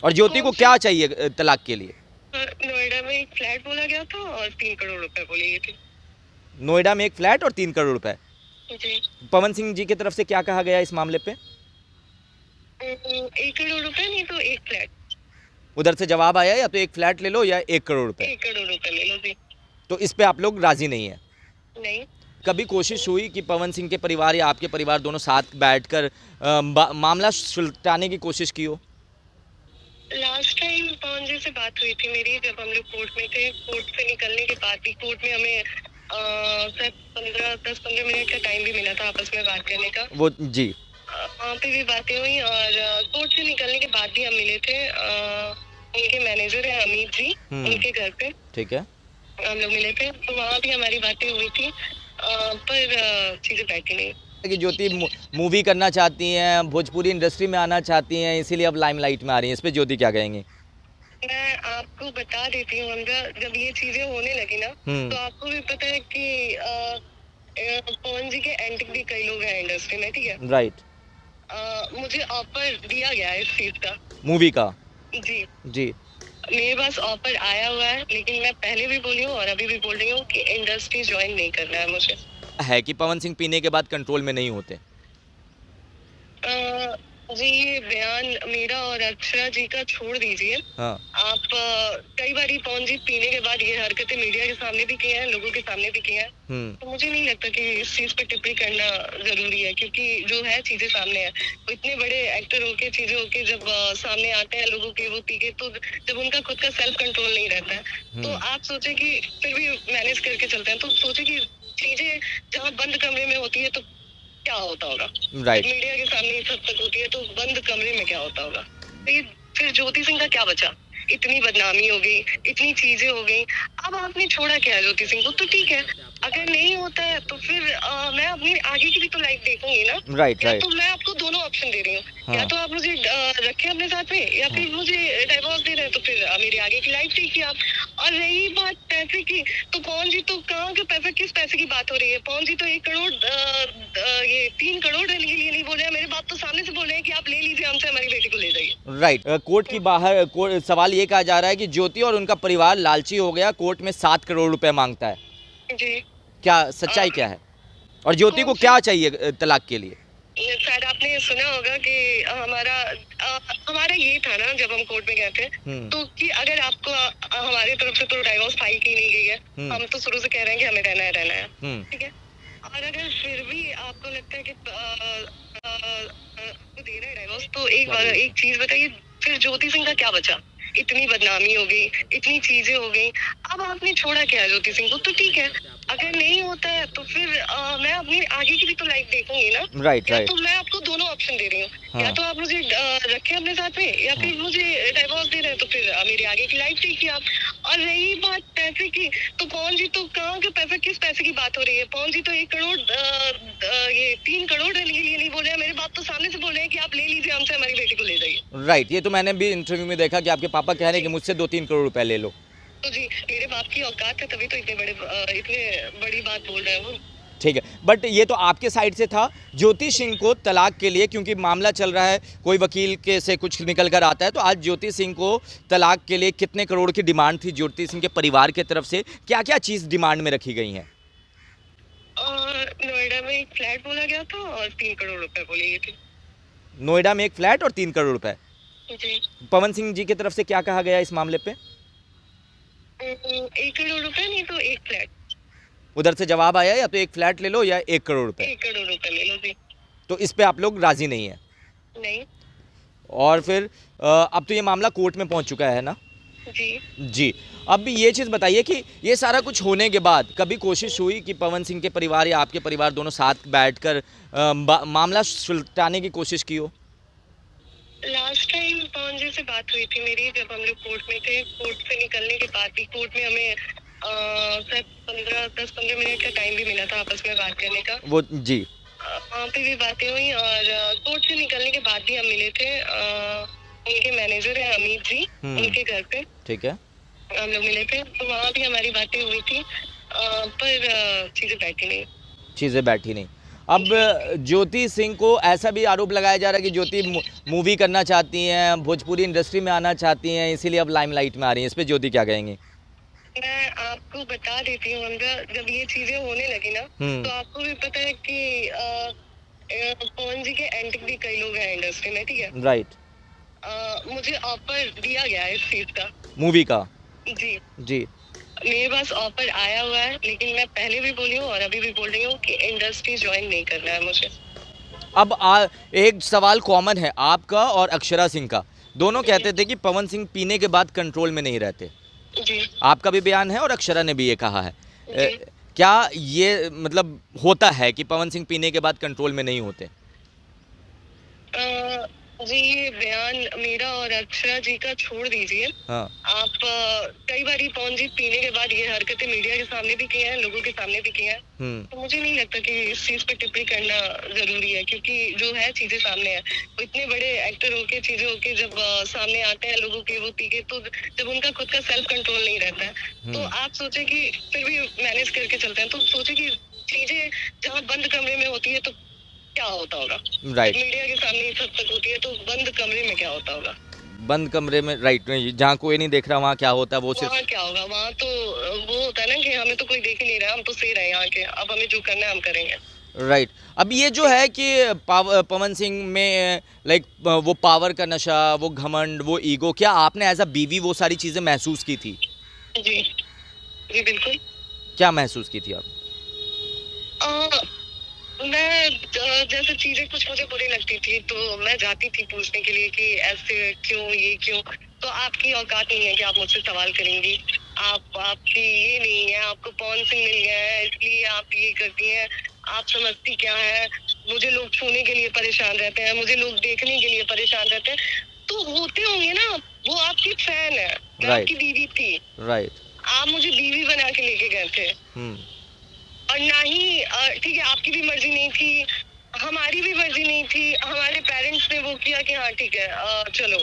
और ज्योति को क्या चाहिए तलाक के लिए? नोएडा में एक फ्लैट बोला गया था और 3 करोड़ रुपए बोले गए थे। नोएडा में एक फ्लैट और 3 करोड़ रुपए। जी। पवन सिंह जी की तरफ से क्या कहा गया इस मामले पे? 1 करोड़ रुपए नहीं तो एक फ्लैट। उधर से जवाब आया या तो एक फ्लैट ले लो या 1 करोड़ रुपए। 1 करोड़ रुपए ले लो जी। तो इस पे आप लोग राजी नहीं है? नहीं। कभी कोशिश हुई कि पवन सिंह के परिवार या आपके परिवार दोनों साथ बैठकर मामला सुलझाने की कोशिश की हो? लास्ट टाइम पवन जी से बात हुई थी मेरी, जब हम लोग कोर्ट में थे। कोर्ट से निकलने के बाद भी कोर्ट में हमें शायद 10-15 मिनट का टाइम भी मिला था आपस में बात करने का। वो जी। वहाँ पे भी बातें हुई और कोर्ट से निकलने के बाद भी हम मिले थे। उनके मैनेजर हैं अमित जी, उनके घर पे ठीक है। हम लोग मिले थे, तो वहाँ भी हमारी बातें हुई थी, पर चीजें बैठी नहीं। कि ज्योति मूवी करना चाहती हैं, भोजपुरी इंडस्ट्री में आना चाहती हैं, इसीलिए अब लाइमलाइट में आ रही हैं। इस पे ज्योति क्या कहेंगी? मैं आपको बता देती हूँ हमजा, जब ये चीजें होने लगी ना, तो आपको भी पता है कि पवन जी के एंटिक भी कई लोग हैं इंडस्ट्री में, ठीक है? राइट। मुझे ऑफर दिया गया है इस चीज का, मूवी का? जी। जी। मेरे पास ऑफर आया हुआ है, लेकिन मैं पहले भी बोली हूँ और अभी भी बोल रही हूँ कि इंडस्ट्री ज्वाइन नहीं करना है मुझे। है कि पवन सिंह पीने के बाद कंट्रोल में नहीं होते? जी, ये बयान मेरा और अक्षरा जी का छोड़ दीजिए। हाँ। आप कई बार पवन जी पीने के बाद ये हरकतें मीडिया के सामने भी की हैं, लोगों के सामने भी की हैं। तो मुझे नहीं लगता कि इस चीज पे टिप्पणी करना जरूरी है, क्योंकि जो है चीजें सामने है। तो इतने बड़े एक्टर होके, चीजें होके जब सामने आते हैं लोगों के, वो पी के, तो जब उनका खुद का सेल्फ कंट्रोल नहीं रहता है, तो आप सोचे कि फिर भी मैनेज करके चलते हैं, तो सोचे कि चीजें जहाँ बंद कमरे में होती है तो क्या होता होगा, राइट। मीडिया के सामने ये सब तक होती है, तो बंद कमरे में क्या होता होगा। फिर ज्योति सिंह का क्या बचा? इतनी बदनामी हो गई, इतनी चीजें हो गई, अब आपने छोड़ा क्या है ज्योति सिंह को? तो ठीक है, अगर नहीं होता है तो फिर मैं अपनी आगे की भी तो लाइफ देखूंगी ना। राइट, या राइट। तो मैं आपको दोनों ऑप्शन दे रही हूँ, या तो आप मुझे रखें अपने साथ में, या फिर मुझे डाइवोर्स दे रहे हैं, तो फिर मेरी आगे की लाइफ देखिए आप। और रही बात पैसे की, तो पवन जी तो कहाँ के पैसे, किस पैसे की बात हो रही है? पवन जी तो 1 करोड़ ये 3 करोड़ देने के लिए नहीं बोल रहे हैं, मेरे बाप तो सामने से बोल रहे हैं कि आप ले लीजिए हमसे, हमारी बेटी को ले जाइए। राइट। कोर्ट की बाहर सवाल ये कहा जा रहा है कि ज्योति और उनका परिवार लालची हो गया, कोर्ट में 7 करोड़ रुपए मांगता है। जी। क्या सच्चाई क्या है? और ज्योति को क्या चाहिए तलाक के लिए? शायद आपने सुना होगा कि हमारा ये था ना, जब हम कोर्ट में गए थे, तो कि अगर आपको हमारी तरफ से तो डाइवोर्स फाइल की नहीं गई है, हम तो शुरू से कह रहे हैं कि हमें रहना है, रहना है, ठीक है? और अगर फिर भी आपको लगता है कि आपको दे रहे हैं डाइवोर्स, तो एक चीज बताइए, फिर ज्योति सिंह का क्या बचा? इतनी बदनामी हो गई, इतनी चीजें हो गई, अब आपने छोड़ा क्या है ज्योति सिंह को? तो ठीक है, अगर नहीं होता है तो फिर मैं अपनी आगे की भी तो लाइफ देखूंगी ना। राइट, या राइट। तो मैं आपको दोनों ऑप्शन दे रही हूँ, या तो आप मुझे रखें अपने साथ में, या फिर मुझे डाइवोर्स दे रहे हैं, तो फिर मेरी आगे की लाइफ देखिए आप। और रही बात पैसे की, तो पवन जी तो कहाँ के पैसे, किस पैसे की बात हो रही है? पवन जी तो 1 करोड़ ये 3 करोड़ देने के लिए नहीं बोल रहे हैं, मेरे बाप तो सामने से बोल रहे हैं कि आप ले लीजिए हमसे, हमारी बेटी को ले जाइए। राइट। ये तो मैंने भी इंटरव्यू में देखा कि आपके पापा कह रहे हैं कि मुझसे 2-3 करोड़ रुपए ले लो। तो जी, मेरे बाप की औकात है, तभी तो इतने बड़ी बात बोल रहे हैं वो। ठीक है, बट ये तो आपके साइड से था। ज्योति सिंह को तलाक के लिए, क्योंकि मामला चल रहा है, कोई वकील के से कुछ निकल कर आता है, तो आज ज्योति सिंह को तलाक के लिए कितने करोड़ की डिमांड थी ज्योति सिंह के परिवार की तरफ से? क्या क्या चीज़ डिमांड में रखी गई हैं? नोएडा में एक फ्लैट बोला गया था और 3 करोड़ रुपए बोले गए थे। नोएडा में एक फ्लैट और 3 करोड़ रुपए। जी। पवन सिंह जी की तरफ से क्या कहा गया इस मामले पे? 1 करोड़ रुपए नहीं तो एक फ्लैट। उधर से जवाब आया या तो एक फ्लैट ले लो या 1 करोड़ रुपए। 1 करोड़ रुपए ले लो जी। तो इस पे आप लोग राजी नहीं है? नहीं। और फिर अब तो ये मामला कोर्ट में पहुंच चुका है ना? जी। जी। अब ये चीज़ बताइए कि ये सारा कुछ होने के बाद कभी कोशिश हुई कि पवन सिंह के परिवार या आपके परिवार दोनों साथ बैठकर मामला सुलझाने की कोशिश की हो? लास्ट टाइम पवन जी से बात हुई थी मेरी, जब हम लोग कोर्ट में थे। कोर्ट से निकलने के बाद भी कोर्ट में हमें शायद 10-15 मिनट का टाइम भी मिला था आपस में बात करने का। वो जी। वहाँ पे भी बातें हुई और कोर्ट से निकलने के बाद भी हम मिले थे। उनके मैनेजर हैं अमित जी, उनके घर पे ठीक है। हम लोग मिले थे, तो वहाँ भी हमारी बातें हुई थी, पर चीजें बैठी नहीं। चीज़ें बैठी नहीं। अब ज्योति सिंह को ऐसा भी आरोप लगाया जा रहा है कि ज्योति मूवी करना चाहती हैं, भोजपुरी इंडस्ट्री में आना चाहती हैं, इसीलिए अब लाइमलाइट में आ रही हैं। इस पे ज्योति क्या कहेंगी? मैं आपको बता देती हूँ हमजा, जब ये चीजें होने लगी ना तो आपको भी पता है कि पवन जी के एंटी भी कई लोग हैं इंडस्ट्री में, ठीक है। राइट। मुझे ऑफर दिया गया है इस चीज का, मूवी का। जी जी। मेरे पास ऑफर आया हुआ है, लेकिन मैं पहले भी बोली हूँ और अभी भी बोल रही हूँ कि इंडस्ट्री ज्वाइन नहीं करना है मुझे। अब एक सवाल कॉमन है आपका और अक्षरा सिंह का। दोनों कहते थे कि पवन सिंह पीने के बाद कंट्रोल में नहीं रहते। जी। आपका भी बयान है और अक्षरा ने भी ये कहा है। क्या ये मतलब होता है कि पवन सिंह पीने के बाद कंट्रोल में नहीं होते? जी ये बयान मेरा और अक्षरा जी का छोड़ दीजिए। हाँ। आप कई बार पवन जी पीने के बाद ये हरकतें मीडिया के सामने भी की हैं, लोगों के सामने भी की हैं। तो मुझे नहीं लगता कि इस चीज पे टिप्पणी करना जरूरी है, क्योंकि जो है चीजें सामने है। वो इतने बड़े एक्टर होके चीजें होके जब सामने आते हैं लोगों के वो पी के, तो जब उनका खुद का सेल्फ कंट्रोल नहीं रहता है तो आप सोचे कि फिर भी मैनेज करके चलते हैं, तो सोचे कि चीजें जहाँ बंद कमरे में होती है तो क्या होता होगा। राइट। मीडिया के सामने ये सब तक होती है तो बंद कमरे में क्या होता होगा। बंद कमरे में, राइट, जहाँ कोई नहीं देख रहा वहाँ क्या होता है वो सिर्फ वहाँ क्या होगा, वहाँ तो वो होता है ना कि हमें तो कोई देख ही नहीं रहा, हम तो सही रहे यहाँ के, अब हमें जो करना है हम करेंगे। राइट। अब ये जो है कि पवन सिंह में लाइक वो पावर का नशा, वो घमंड, वो ईगो, क्या आपने एज अ बीवी वो सारी चीजें महसूस की थी? जी जी बिल्कुल। क्या महसूस की थी आप? मैं जैसे चीजें कुछ मुझे बुरी लगती थी तो मैं जाती थी पूछने के लिए कि ऐसे क्यों, ये क्यों। तो आपकी औकात नहीं है कि आप मुझसे सवाल करेंगी, आपकी ये नहीं है, आपको पवन सिंह मिल गया है इसलिए आप ये करती हैं, आप समझती क्या है। मुझे लोग छूने के लिए परेशान रहते हैं, मुझे लोग देखने के लिए परेशान रहते हैं, तो होते होंगे ना, वो आपकी फैन है, मैं आपकी बीवी थी। राइट। आप मुझे बीवी बना के लेके गए थे और ना ही ठीक है आपकी भी मर्जी नहीं थी, हमारी भी मर्जी नहीं थी, हमारे पेरेंट्स ने वो किया कि हाँ ठीक है चलो